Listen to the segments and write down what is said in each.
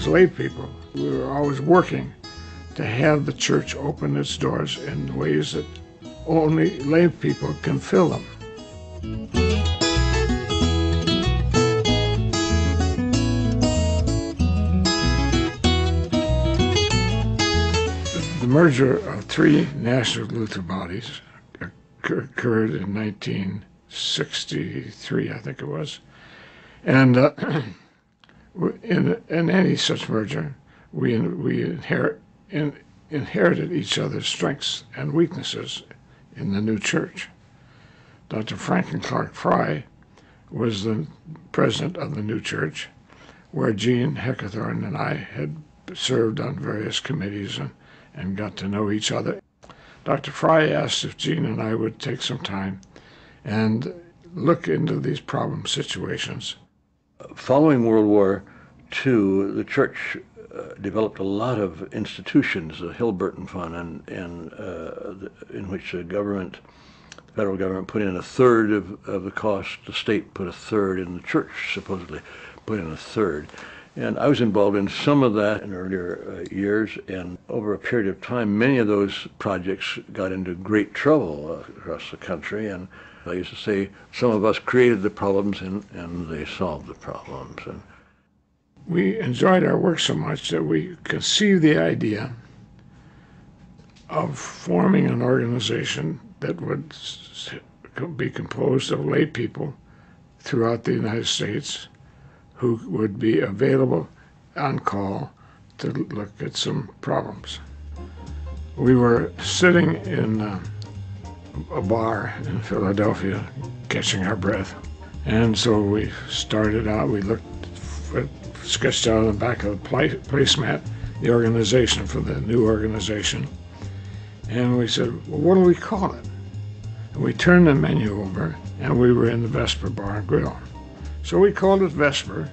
lay people, we were always working to have the church open its doors in ways that only lay people can fill them. The merger of three national Lutheran bodies occurred in 1963, I think it was. And in any such merger, we inherited each other's strengths and weaknesses in the new church. Dr. Franklin Clark Fry was the president of the new church, where Gene Heckathorn and I had served on various committees and got to know each other. Dr. Fry asked if Gene and I would take some time and look into these problem situations. Following World War II, the church developed a lot of institutions, the Hilburton Fund, in which the federal government put in a third of the cost, the state put a third, and the church supposedly put in a third. And I was involved in some of that in earlier years, and over a period of time, many of those projects got into great trouble across the country. And I used to say some of us created the problems and they solved the problems. And we enjoyed our work so much that we conceived the idea of forming an organization that would be composed of lay people throughout the United States who would be available on call to look at some problems. We were sitting in a bar in Philadelphia catching our breath, and so we started out, we sketched out on the back of the placemat the organization for the new organization, and we said, well, what do we call it? And we turned the menu over, and we were in the Vesper Bar and Grill. So we called it Vesper,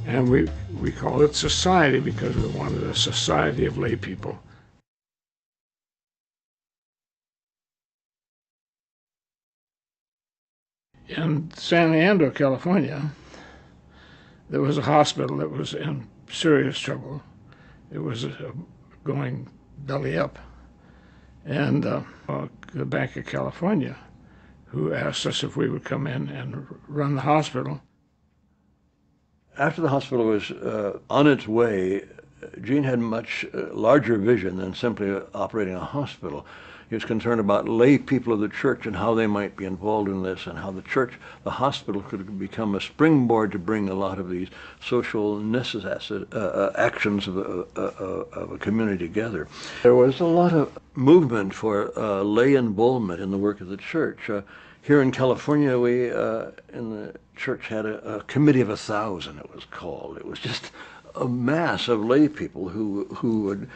and we called it Society because we wanted a society of lay people. In San Leandro, California, there was a hospital that was in serious trouble. It was going belly up. And the Bank of California, who asked us if we would come in and run the hospital. After the hospital was on its way, Gene had much larger vision than simply operating a hospital. He was concerned about lay people of the church and how they might be involved in this, and how the hospital could become a springboard to bring a lot of these social actions of a community together. There was a lot of movement for lay involvement in the work of the church. Here in California, we in the church had a committee of 1,000, it was called. It was just a mass of lay people who would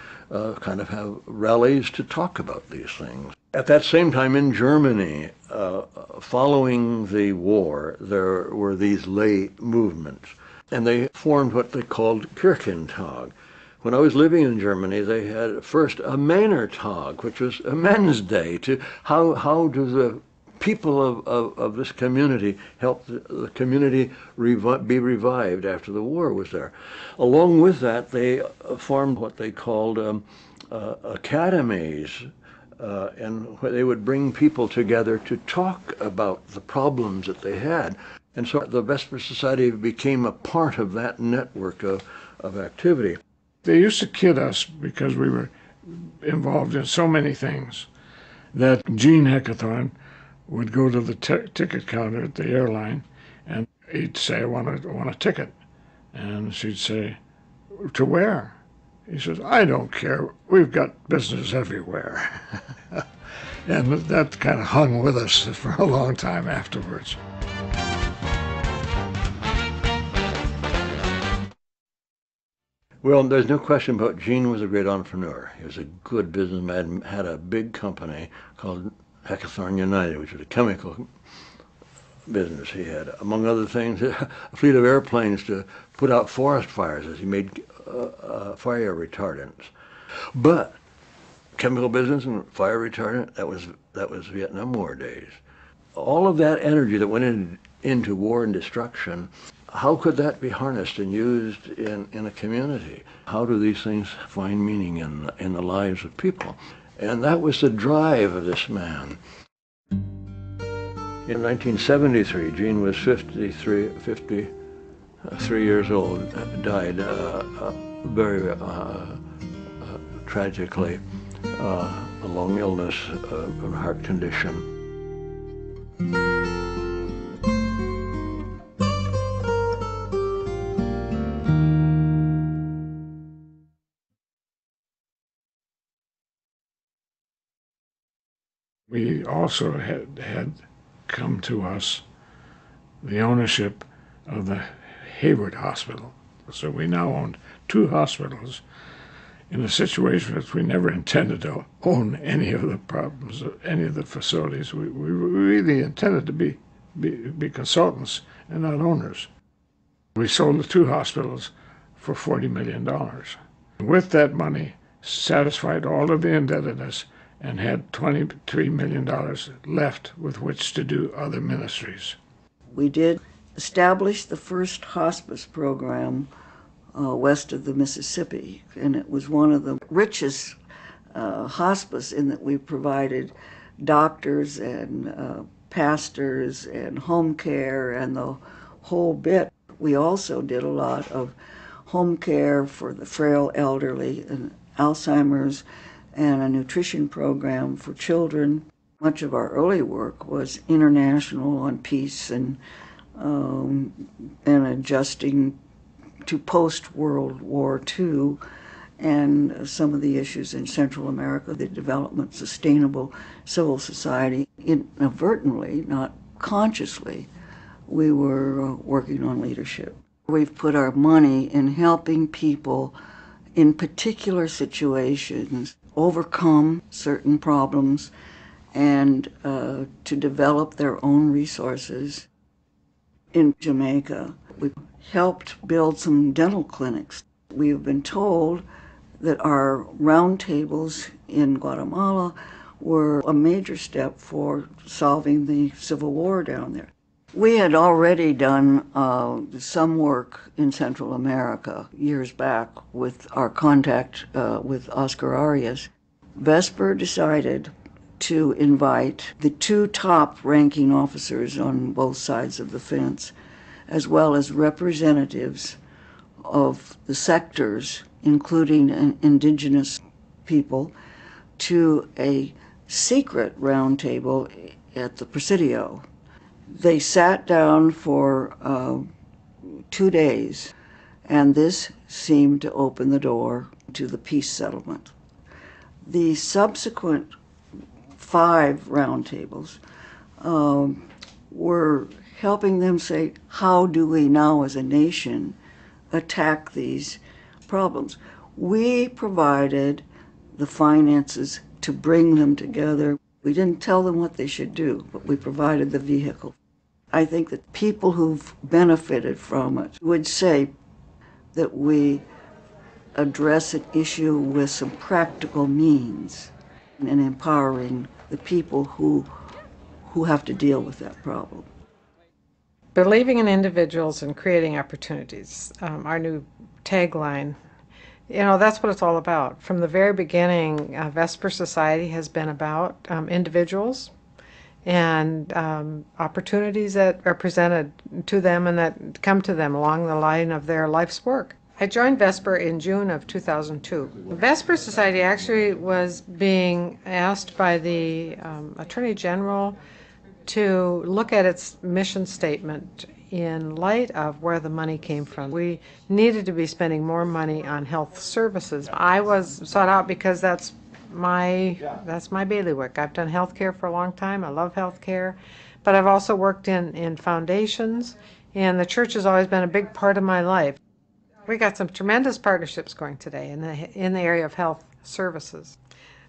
kind of have rallies to talk about these things. At that same time in Germany, following the war, there were these lay movements, and they formed what they called Kirchentag. When I was living in Germany, they had first a Männertag, which was a men's day, to how do the people of this community help the community be revived after the war was there. Along with that, they formed what they called academies, and where they would bring people together to talk about the problems that they had. And so the Vesper Society became a part of that network of activity. They used to kid us because we were involved in so many things that Gene Heckathorn would go to the ticket counter at the airline, and he'd say, I want a ticket. And she'd say, to where? He says, I don't care. We've got business everywhere. And that kind of hung with us for a long time afterwards. Well, there's no question about Gene was a great entrepreneur. He was a good businessman, had a big company called Heckathorn United, which was a chemical business. He had, among other things, a fleet of airplanes to put out forest fires as he made fire retardants. But chemical business and fire retardant, that was Vietnam War days. All of that energy that went into war and destruction, How could that be harnessed and used in a community? How do these things find meaning in the lives of people? And that was the drive of this man. In 1973, Gene was 53 years old, died very tragically, a long illness, a heart condition. We also had come to us the ownership of the Hayward Hospital. So we now owned two hospitals in a situation which we never intended to own any of the problems, any of the facilities. We really intended to be consultants and not owners. We sold the two hospitals for $40 million. With that money, satisfied all of the indebtedness and had $23 million left with which to do other ministries. We did establish the first hospice program west of the Mississippi, and it was one of the richest hospice in that we provided doctors and pastors and home care and the whole bit. We also did a lot of home care for the frail elderly and Alzheimer's, and a nutrition program for children. Much of our early work was international on peace and adjusting to post-World War II and some of the issues in Central America, the development of sustainable civil society. Inadvertently, not consciously, we were working on leadership. We've put our money in helping people in particular situations overcome certain problems and to develop their own resources. In Jamaica, we helped build some dental clinics. We have been told that our roundtables in Guatemala were a major step for solving the civil war down there. We had already done some work in Central America years back with our contact with Oscar Arias. Vesper decided to invite the two top-ranking officers on both sides of the fence, as well as representatives of the sectors, including indigenous people, to a secret roundtable at the Presidio. They sat down for 2 days, and this seemed to open the door to the peace settlement. The subsequent 5 roundtables were helping them say, how do we now as a nation attack these problems? We provided the finances to bring them together. We didn't tell them what they should do, but we provided the vehicle. I think that people who've benefited from it would say that we address an issue with some practical means and empowering the people who have to deal with that problem. Believing in individuals and creating opportunities, our new tagline. That's what it's all about. From the very beginning, Vesper Society has been about individuals and opportunities that are presented to them and that come to them along the line of their life's work. I joined Vesper in June of 2002. Vesper Society actually was being asked by the Attorney General to look at its mission statement in light of where the money came from. We needed to be spending more money on health services. I was sought out because that's my bailiwick. I've done healthcare for a long time. I love healthcare, but I've also worked in foundations, and the church has always been a big part of my life. We got some tremendous partnerships going today in the area of health services.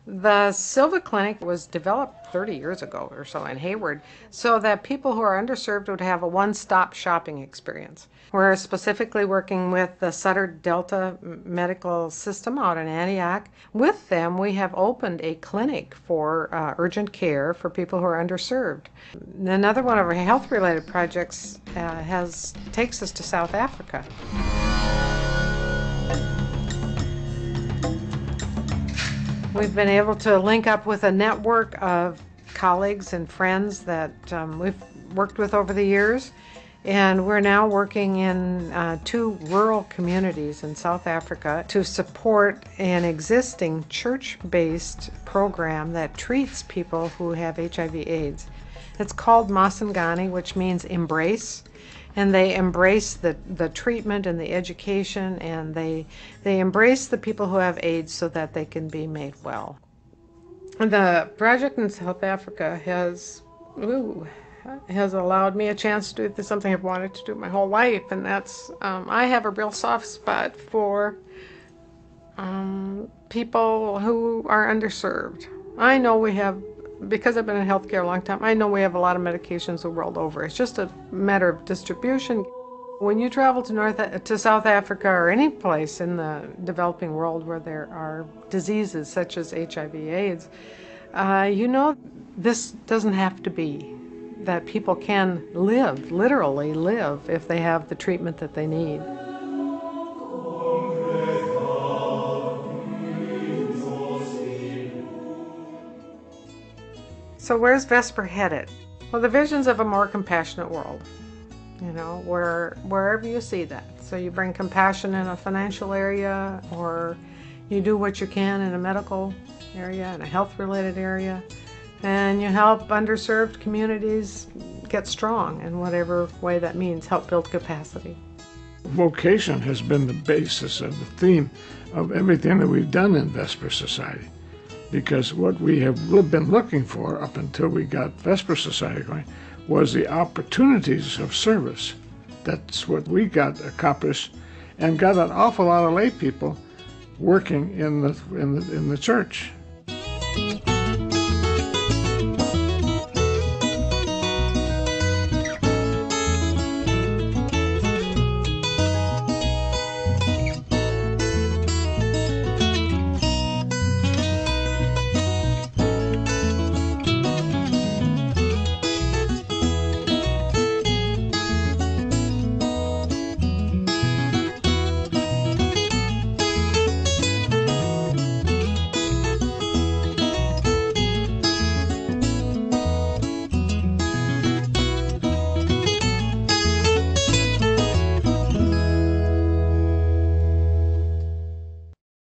The Silva Clinic was developed 30 years ago or so in Hayward so that people who are underserved would have a one-stop shopping experience. We're specifically working with the Sutter Delta Medical System out in Antioch. With them, we have opened a clinic for urgent care for people who are underserved. Another one of our health-related projects takes us to South Africa. We've been able to link up with a network of colleagues and friends that we've worked with over the years, and we're now working in 2 rural communities in South Africa to support an existing church-based program that treats people who have HIV/AIDS. It's called Masangani, which means embrace. And they embrace the treatment and the education, and they embrace the people who have AIDS so that they can be made well. The project in South Africa has allowed me a chance to do something I've wanted to do my whole life, and that's I have a real soft spot for people who are underserved. I know we have, because I've been in healthcare a long time, I know we have a lot of medications the world over. It's just a matter of distribution. When you travel to South Africa or any place in the developing world where there are diseases such as HIV/AIDS, you know this doesn't have to be, that people can live, literally live, if they have the treatment that they need. So where's Vesper headed? Well, the vision's of a more compassionate world, you know, wherever you see that. So you bring compassion in a financial area, or you do what you can in a medical area, in a health-related area, and you help underserved communities get strong in whatever way that means, help build capacity. Vocation has been the basis of the theme of everything that we've done in Vesper Society. Because what we have been looking for up until we got Vesper Society going was the opportunities of service. That's what we got accomplished, and got an awful lot of lay people working in the church.